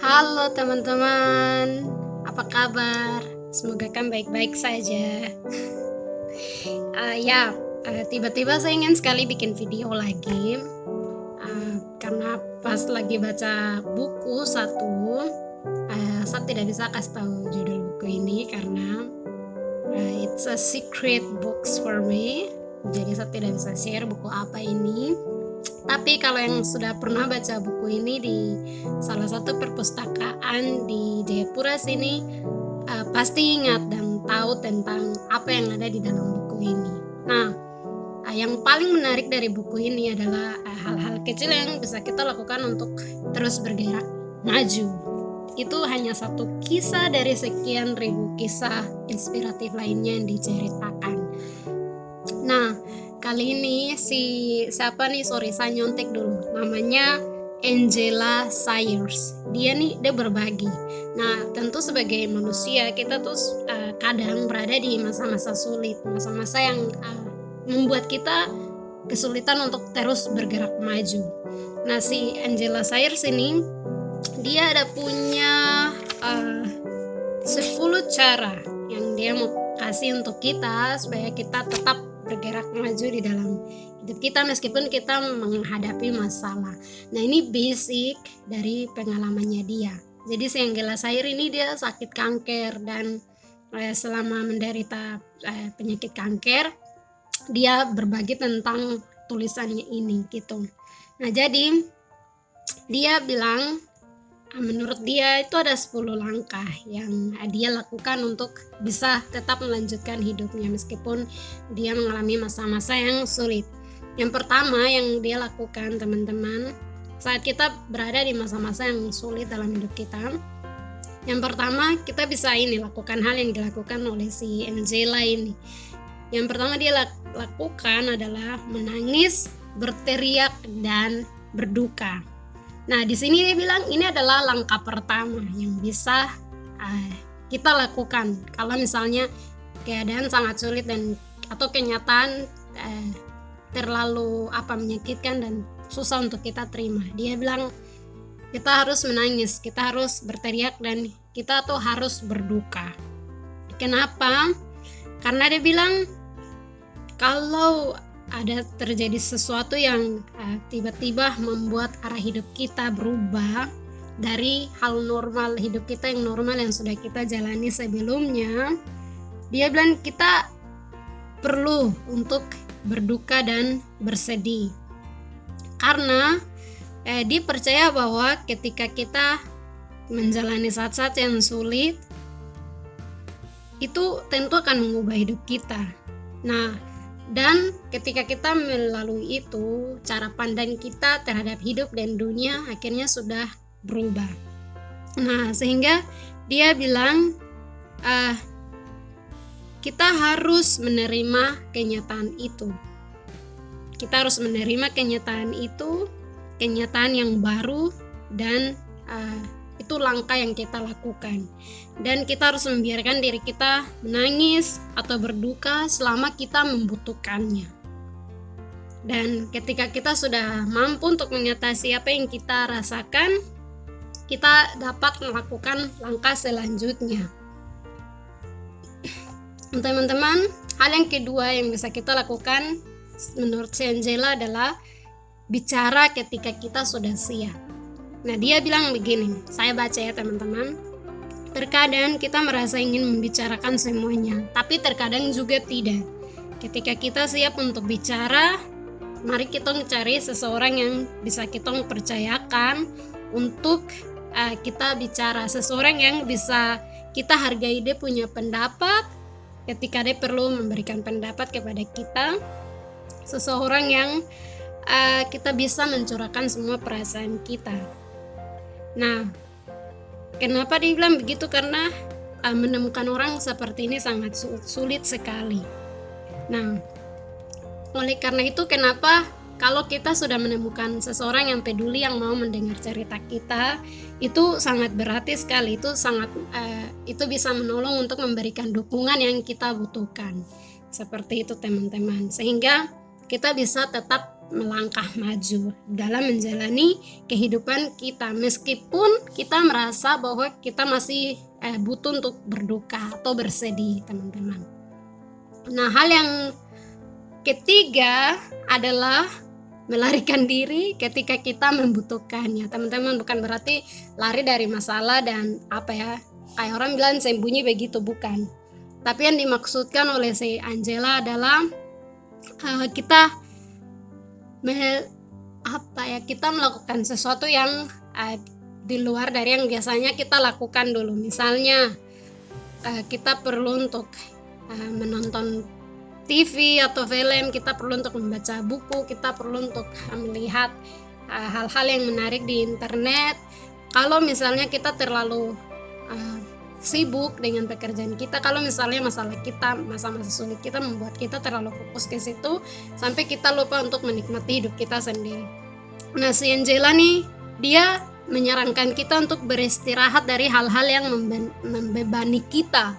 Halo teman-teman, apa kabar? Semoga kan baik-baik saja. Ya, tiba-tiba saya ingin sekali bikin video lagi, karena pas lagi baca buku satu, saya tidak bisa kasih tahu judul buku ini karena it's a secret books for me. Jadi saya tidak bisa share buku apa ini. Tapi kalau yang sudah pernah baca buku ini di salah satu perpustakaan di Jayapura sini, pasti ingat dan tahu tentang apa yang ada di dalam buku ini. Nah, yang paling menarik dari buku ini adalah hal-hal kecil yang bisa kita lakukan untuk terus bergerak maju. Itu hanya satu kisah dari sekian ribu kisah inspiratif lainnya yang diceritakan. Nah, kali ini saya nyontek dulu. Namanya Angela Sayers. Dia berbagi. Nah, tentu sebagai manusia kita tuh kadang berada di masa-masa sulit, masa-masa yang membuat kita kesulitan untuk terus bergerak maju. Nah, si Angela Sayers ini dia ada punya 10 cara yang dia mau kasih untuk kita supaya kita tetap bergerak maju di dalam hidup kita meskipun kita menghadapi masalah. Nah, ini basic dari pengalamannya dia. Jadi si Angela Sayers ini dia sakit kanker dan selama menderita penyakit kanker dia berbagi tentang tulisannya ini gitu. Nah, jadi dia bilang menurut dia itu ada 10 langkah yang dia lakukan untuk bisa tetap melanjutkan hidupnya meskipun dia mengalami masa-masa yang sulit. Yang pertama yang dia lakukan teman-teman, saat kita berada di masa-masa yang sulit dalam hidup kita, yang pertama kita bisa lakukan hal yang dilakukan oleh si Angela ini. Yang pertama dia lakukan adalah menangis, berteriak, dan berduka. Nah, di sini dia bilang ini adalah langkah pertama yang bisa kita lakukan kalau misalnya keadaan sangat sulit dan atau kenyataan terlalu menyakitkan dan susah untuk kita terima. Dia bilang kita harus menangis, kita harus berteriak, dan kita tuh harus berduka. Kenapa? Karena dia bilang kalau ada terjadi sesuatu yang tiba-tiba membuat arah hidup kita berubah dari hal normal hidup kita yang normal yang sudah kita jalani sebelumnya, dia bilang kita perlu untuk berduka dan bersedih karena dia percaya bahwa ketika kita menjalani saat-saat yang sulit itu tentu akan mengubah hidup kita. Nah, dan ketika kita melalui itu, cara pandang kita terhadap hidup dan dunia akhirnya sudah berubah. Nah, sehingga dia bilang kita harus menerima kenyataan itu. Kita harus menerima kenyataan itu, kenyataan yang baru, dan itu langkah yang kita lakukan. Dan kita harus membiarkan diri kita menangis atau berduka selama kita membutuhkannya. Dan ketika kita sudah mampu untuk mengatasi apa yang kita rasakan, kita dapat melakukan langkah selanjutnya. Teman-teman, hal yang kedua yang bisa kita lakukan menurut si Angela adalah bicara ketika kita sudah siap. Nah, dia bilang begini, saya baca ya teman-teman. Terkadang kita merasa ingin membicarakan semuanya, tapi terkadang juga tidak. Ketika kita siap untuk bicara, mari kita mencari seseorang yang bisa kita percayakan untuk kita bicara. Seseorang yang bisa kita hargai, dia punya pendapat ketika dia perlu memberikan pendapat kepada kita. Seseorang yang kita bisa mencurahkan semua perasaan kita. Nah, kenapa dia bilang begitu? Karena menemukan orang seperti ini sangat sulit sekali. Nah, oleh karena itu kenapa kalau kita sudah menemukan seseorang yang peduli, yang mau mendengar cerita kita, itu sangat berarti sekali. Itu bisa menolong untuk memberikan dukungan yang kita butuhkan. Seperti itu teman-teman. Sehingga kita bisa tetap melangkah maju dalam menjalani kehidupan kita, meskipun kita merasa bahwa kita masih butuh untuk berduka atau bersedih, teman-teman. Nah, hal yang ketiga adalah melarikan diri ketika kita membutuhkannya. Teman-teman, bukan berarti lari dari masalah dan kayak orang bilang sembunyi begitu, bukan. Tapi yang dimaksudkan oleh si Angela adalah kita kita melakukan sesuatu yang di luar dari yang biasanya kita lakukan dulu. Misalnya kita perlu untuk menonton TV atau film, kita perlu untuk membaca buku, kita perlu untuk melihat hal-hal yang menarik di internet. Kalau misalnya kita terlalu sibuk dengan pekerjaan kita, kalau misalnya masa-masa sulit kita membuat kita terlalu fokus ke situ sampai kita lupa untuk menikmati hidup kita sendiri. Nah, si Angela nih, dia menyarankan kita untuk beristirahat dari hal-hal yang membebani kita.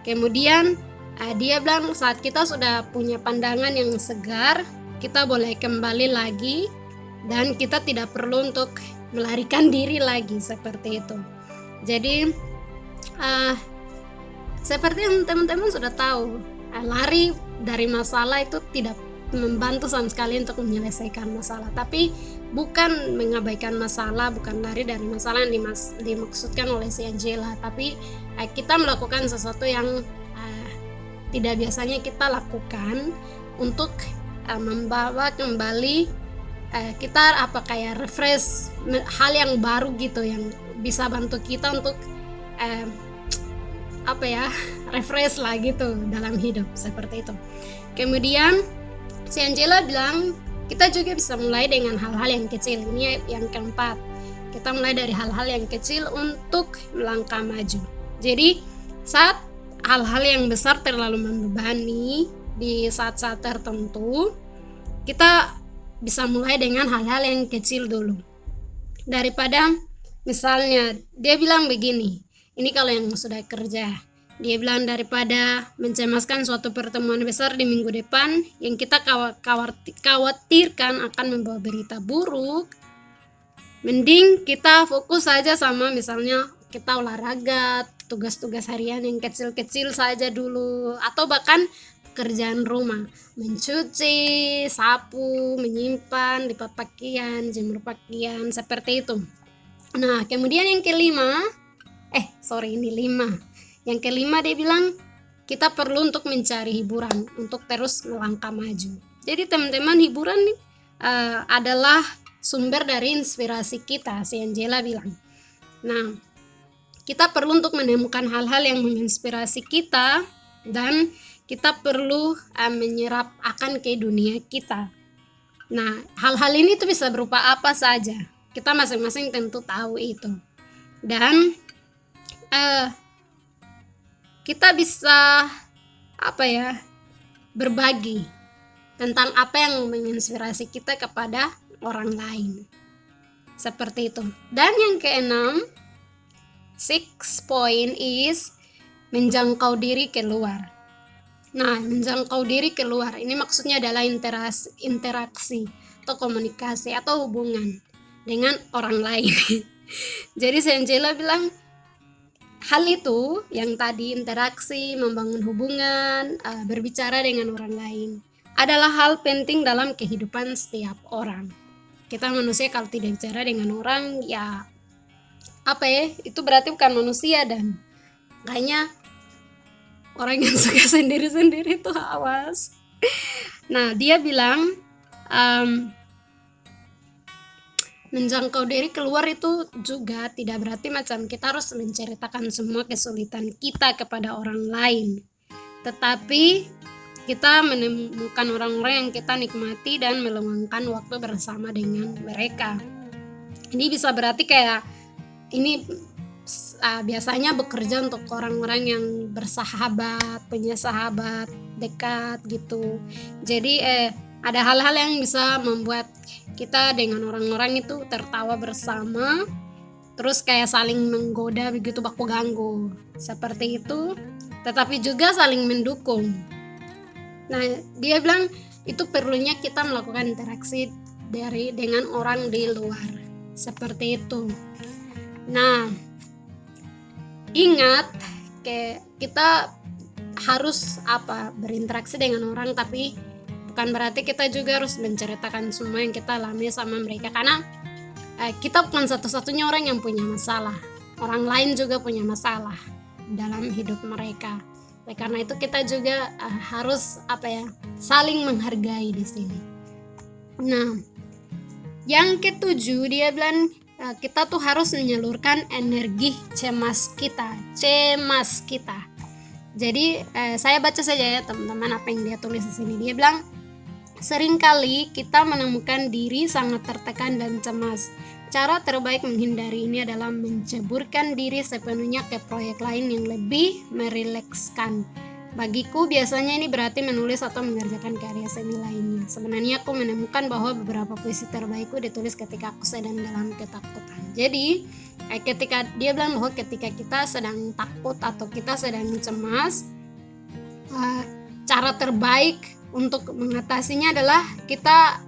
Kemudian dia bilang saat kita sudah punya pandangan yang segar, kita boleh kembali lagi dan kita tidak perlu untuk melarikan diri lagi seperti itu. Jadi seperti yang teman-teman sudah tahu, lari dari masalah itu tidak membantu sama sekali untuk menyelesaikan masalah. Tapi bukan mengabaikan masalah, bukan lari dari masalah yang dimaksudkan oleh si Angela, tapi kita melakukan sesuatu yang tidak biasanya kita lakukan untuk membawa kembali kita kayak refresh, hal yang baru gitu yang bisa bantu kita untuk refresh lah gitu dalam hidup, seperti itu. Kemudian si Angela bilang kita juga bisa mulai dengan hal-hal yang kecil. Ini yang keempat, kita mulai dari hal-hal yang kecil untuk melangkah maju. Jadi saat hal-hal yang besar terlalu membebani di saat-saat tertentu, kita bisa mulai dengan hal-hal yang kecil dulu. Daripada misalnya dia bilang begini, ini kalau yang sudah kerja, dia bilang daripada mencemaskan suatu pertemuan besar di minggu depan yang kita khawatirkan akan membawa berita buruk, mending kita fokus saja sama misalnya kita olahraga, tugas-tugas harian yang kecil-kecil saja dulu, atau bahkan pekerjaan rumah, mencuci, sapu, menyimpan, lipat pakaian, jemur pakaian, seperti itu. Nah, kemudian yang kelima, yang kelima dia bilang kita perlu untuk mencari hiburan untuk terus melangkah maju. Jadi teman-teman, hiburan adalah sumber dari inspirasi kita, si Angela bilang. Nah, kita perlu untuk menemukan hal-hal yang menginspirasi kita dan kita perlu menyerap akan ke dunia kita. Nah, hal-hal ini tuh bisa berupa apa saja. Kita masing-masing tentu tahu itu. Dan kita bisa berbagi tentang apa yang menginspirasi kita kepada orang lain. Seperti itu. Dan yang keenam, 6 point is menjangkau diri keluar. Nah, menjangkau diri keluar ini maksudnya adalah interaksi atau komunikasi atau hubungan dengan orang lain. Jadi Angela bilang hal itu yang tadi, interaksi, membangun hubungan, berbicara dengan orang lain adalah hal penting dalam kehidupan setiap orang. Kita manusia kalau tidak bicara dengan orang, itu berarti bukan manusia, dan kayaknya orang yang suka sendiri-sendiri itu awas. Nah, dia bilang menjangkau diri keluar itu juga tidak berarti macam kita harus menceritakan semua kesulitan kita kepada orang lain, tetapi kita menemukan orang-orang yang kita nikmati dan meluangkan waktu bersama dengan mereka. Ini bisa berarti kayak ini biasanya bekerja untuk orang-orang yang bersahabat, punya sahabat dekat gitu. Jadi ada hal-hal yang bisa membuat kita dengan orang-orang itu tertawa bersama, terus kayak saling menggoda begitu, baku ganggu seperti itu, tetapi juga saling mendukung. Nah, dia bilang itu perlunya kita melakukan interaksi dengan orang di luar. Seperti itu. Nah, ingat kita harus berinteraksi dengan orang, tapi bukan berarti kita juga harus menceritakan semua yang kita alami sama mereka, karena kita bukan satu-satunya orang yang punya masalah. Orang lain juga punya masalah dalam hidup mereka. Karena itu kita juga harus saling menghargai di sini. Nah, yang ketujuh dia bilang kita tuh harus menyalurkan energi cemas kita. Jadi saya baca saja ya teman-teman apa yang dia tulis di sini. Dia bilang, seringkali kita menemukan diri sangat tertekan dan cemas. Cara terbaik menghindari ini adalah menceburkan diri sepenuhnya ke proyek lain yang lebih merilekskan. Bagiku biasanya ini berarti menulis atau mengerjakan karya seni lainnya. Sebenarnya aku menemukan bahwa beberapa puisi terbaikku ditulis ketika aku sedang dalam ketakutan. Jadi ketika dia bilang bahwa ketika kita sedang takut atau kita sedang cemas, cara terbaik untuk mengatasinya adalah kita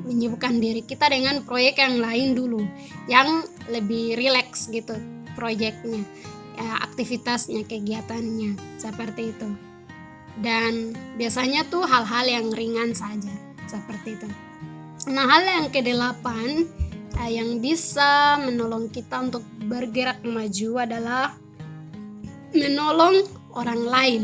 menyibukkan diri kita dengan proyek yang lain dulu, yang lebih rileks gitu proyeknya, aktivitasnya, kegiatannya, seperti itu. Dan biasanya tuh hal-hal yang ringan saja, seperti itu. Nah, hal yang ke-8 yang bisa menolong kita untuk bergerak maju adalah menolong orang lain.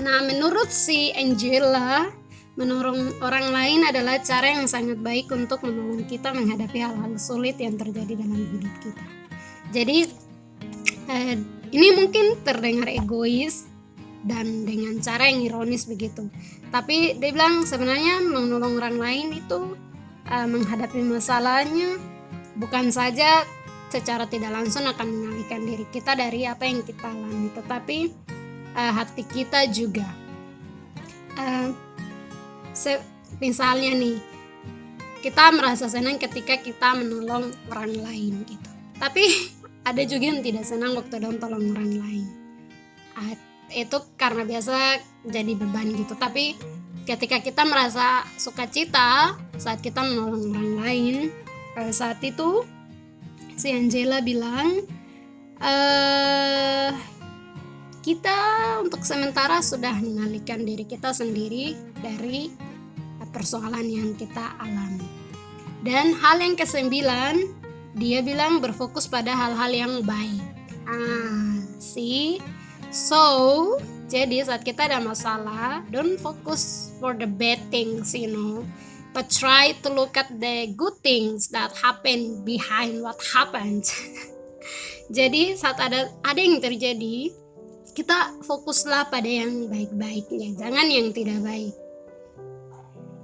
Nah, menurut si Angela, menolong orang lain adalah cara yang sangat baik untuk menolong kita menghadapi hal-hal sulit yang terjadi dalam hidup kita. Jadi ini mungkin terdengar egois dan dengan cara yang ironis begitu. Tapi dia bilang sebenarnya menolong orang lain itu menghadapi masalahnya bukan saja secara tidak langsung akan mengalihkan diri kita dari apa yang kita alami, tetapi hati kita juga. Misalnya nih, kita merasa senang ketika kita menolong orang lain gitu. Tapi ada juga yang tidak senang waktu tolong orang lain. Itu karena biasa jadi beban gitu. Tapi ketika kita merasa sukacita saat kita menolong orang lain, saat itu si Angela bilang kita untuk sementara sudah mengalihkan diri kita sendiri dari persoalan yang kita alami. Dan hal yang ke-9, dia bilang berfokus pada hal-hal yang baik. So, jadi saat kita ada masalah, don't focus for the bad things, but try to look at the good things that happen behind what happened. Jadi saat ada yang terjadi, kita fokuslah pada yang baik-baiknya, jangan yang tidak baik.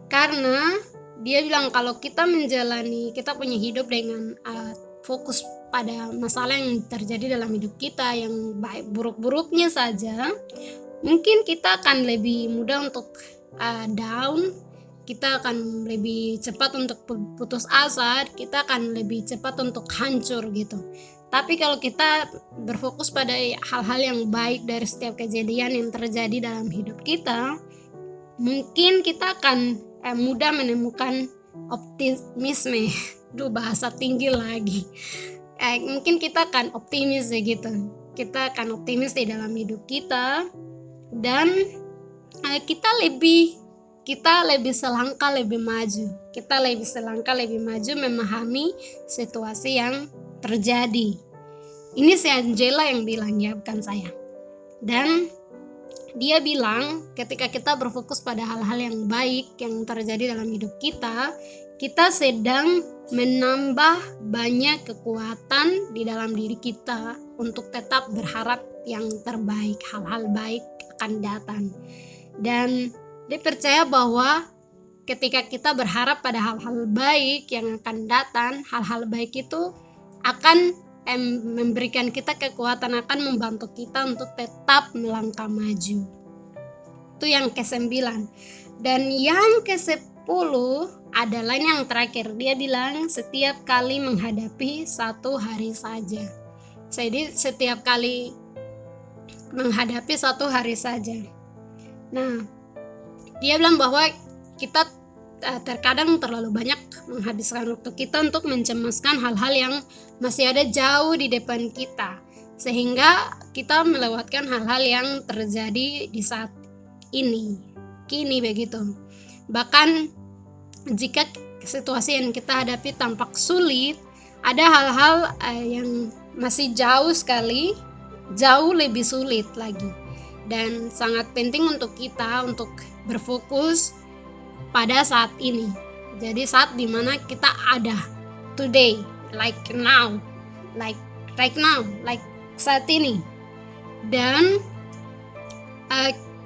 Karena dia bilang kalau kita punya hidup dengan fokus pada masalah yang terjadi dalam hidup kita, yang baik buruk-buruknya saja, mungkin kita akan lebih mudah untuk down, kita akan lebih cepat untuk putus asa, kita akan lebih cepat untuk hancur gitu. Tapi kalau kita berfokus pada hal-hal yang baik dari setiap kejadian yang terjadi dalam hidup kita, mungkin kita akan mudah menemukan optimisme. Bahasa tinggi lagi. Mungkin kita akan optimis gitu. Kita akan optimis di dalam hidup kita, dan kita lebih selangkah lebih maju. Kita lebih selangkah lebih maju memahami situasi yang terjadi. Ini si Angela yang bilang, ya bukan saya. Dan dia bilang ketika kita berfokus pada hal-hal yang baik yang terjadi dalam hidup kita, kita sedang menambah banyak kekuatan di dalam diri kita untuk tetap berharap yang terbaik, hal-hal baik akan datang. Dan dia percaya bahwa ketika kita berharap pada hal-hal baik yang akan datang, hal-hal baik itu akan memberikan kita kekuatan, akan membantu kita untuk tetap melangkah maju. Itu yang ke-9. Dan yang ke-10 adalah yang terakhir. Dia bilang setiap kali menghadapi satu hari saja. Jadi setiap kali menghadapi satu hari saja. Nah, dia bilang bahwa kita terkadang terlalu banyak menghabiskan waktu kita untuk mencemaskan hal-hal yang masih ada jauh di depan kita, sehingga kita melewatkan hal-hal yang terjadi di saat kini begitu. Bahkan jika situasi yang kita hadapi tampak sulit, ada hal-hal yang masih jauh sekali, jauh lebih sulit lagi, dan sangat penting untuk kita untuk berfokus pada saat ini. Jadi saat dimana kita ada today, like now, like right now, like saat ini. Dan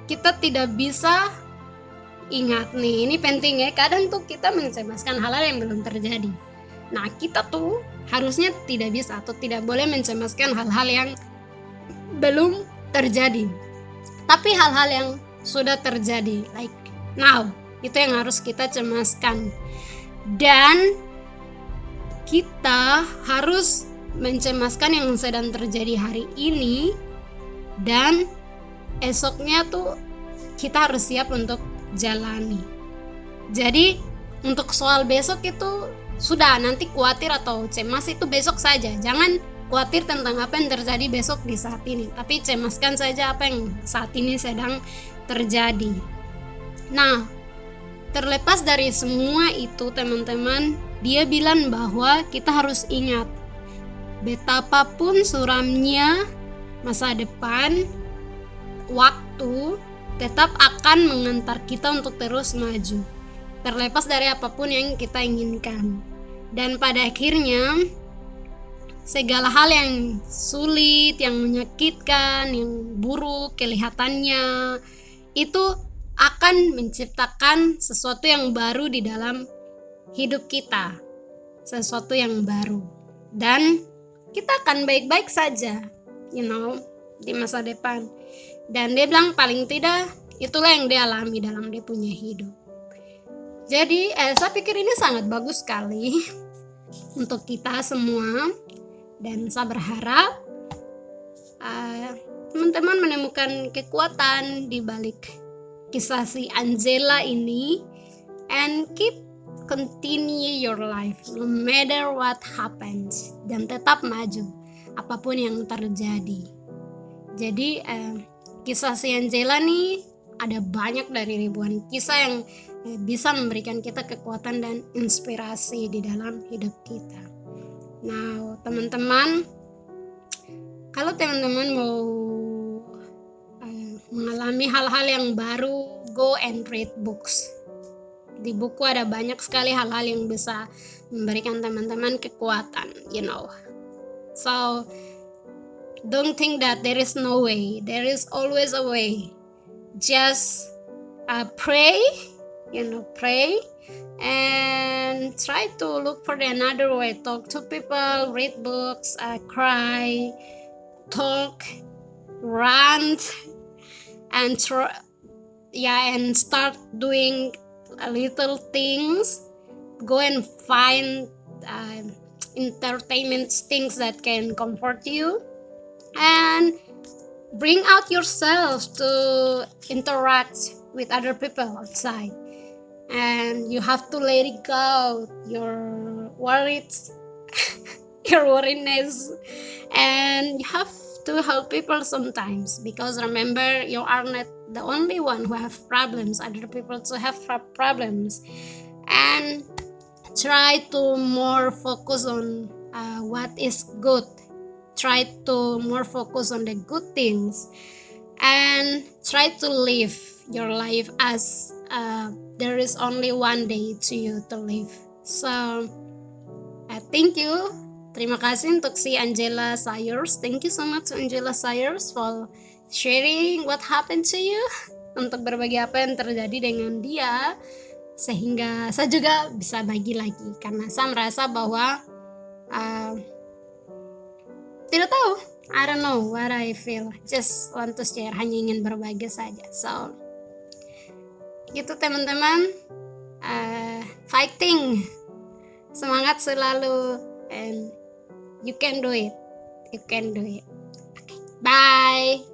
kita tidak bisa ingat nih, ini penting ya, kadang tuh kita mencemaskan hal-hal yang belum terjadi. Nah, kita tuh harusnya tidak bisa atau tidak boleh mencemaskan hal-hal yang belum terjadi, tapi hal-hal yang sudah terjadi, like now, itu yang harus kita cemaskan. Dan kita harus mencemaskan yang sedang terjadi hari ini, dan esoknya tuh kita harus siap untuk jalani. Jadi untuk soal besok itu sudah, nanti khawatir atau cemas itu besok saja. Jangan khawatir tentang apa yang terjadi besok di saat ini, tapi cemaskan saja apa yang saat ini sedang terjadi. Nah, terlepas dari semua itu teman-teman, dia bilang bahwa kita harus ingat, betapapun suramnya masa depan, waktu tetap akan mengantar kita untuk terus maju, terlepas dari apapun yang kita inginkan. Dan pada akhirnya, segala hal yang sulit, yang menyakitkan, yang buruk kelihatannya, itu akan menciptakan sesuatu yang baru di dalam hidup kita, sesuatu yang baru, dan kita akan baik-baik saja, di masa depan. Dan dia bilang paling tidak itulah yang dia alami dalam dia punya hidup. Jadi saya pikir ini sangat bagus sekali untuk kita semua, dan saya berharap teman-teman menemukan kekuatan di balik kisah si Angela ini, and continue your life no matter what happens, dan tetap maju apapun yang terjadi. Jadi kisah si Angela nih ada banyak dari ribuan kisah yang bisa memberikan kita kekuatan dan inspirasi di dalam hidup kita. Nah, teman-teman, kalau teman-teman mau mengalami hal-hal yang baru, go and read books. Di buku ada banyak sekali hal-hal yang bisa memberikan teman-teman kekuatan, So, don't think that there is no way. There is always a way. Just pray, pray, and try to look for another way. Talk to people, read books, cry, talk, rant, and start doing little things. Go and find entertainment things that can comfort you, and bring out yourself to interact with other people outside. And you have to let it go, your worries, your worriness, and you have to help people sometimes, because remember, you are not the only one who have problems. Other people too have problems, and try to more focus on what is good. Try to more focus on the good things, and try to live your life as there is only one day to you to live. So thank you. Terima kasih untuk si Angela Sayers. Thank you so much to Angela Sayers for sharing what happened to you, untuk berbagi apa yang terjadi dengan dia, sehingga saya juga bisa bagi lagi, karena saya merasa bahwa tidak tahu, I don't know what I feel, just want to share, hanya ingin berbagi saja. So gitu teman-teman, fighting, semangat selalu, and you can do it. Okay, bye.